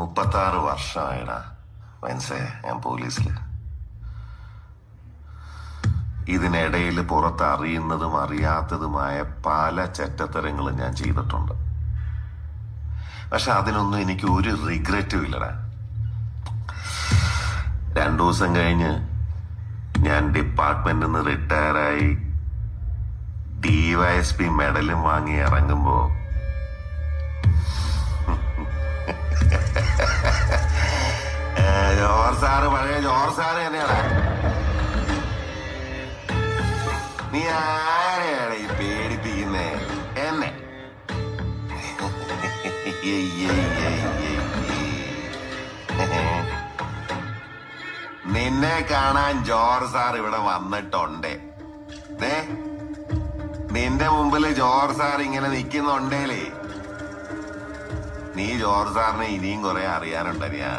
36 വർഷമായിടാ മനസ്സേ ഞാൻ പോലീസില്. ഇതിനിടയിൽ പുറത്ത് അറിയുന്നതും അറിയാത്തതുമായ പല ചെറ്റത്തരങ്ങളും ഞാൻ ചെയ്തിട്ടുണ്ട്. പക്ഷെ അതിനൊന്നും എനിക്ക് ഒരു റിഗ്രറ്റും ഇല്ലടാ. 2 ദിവസം കഴിഞ്ഞ് ഞാൻ ഡിപ്പാർട്ട്മെന്റിൽ നിന്ന് റിട്ടയറായി DYSP മെഡലും വാങ്ങി ഇറങ്ങുമ്പോ ജോർജ് സാറ് പഴയ ജോർജ് സാറ് തന്നെയാണ്. നീ ആരെയാണ് ഈ പേടിപ്പിക്കുന്നേ? എന്നെ നിന്നെ കാണാൻ ജോർജ് സാർ ഇവിടെ വന്നിട്ടുണ്ട്. നിന്റെ മുമ്പില് ജോർജ് സാർ ഇങ്ങനെ നിക്കുന്നുണ്ടേലേ, നീ ജോർജ് സാറിനെ ഇനിയും കുറെ അറിയാനുണ്ടറിയാ.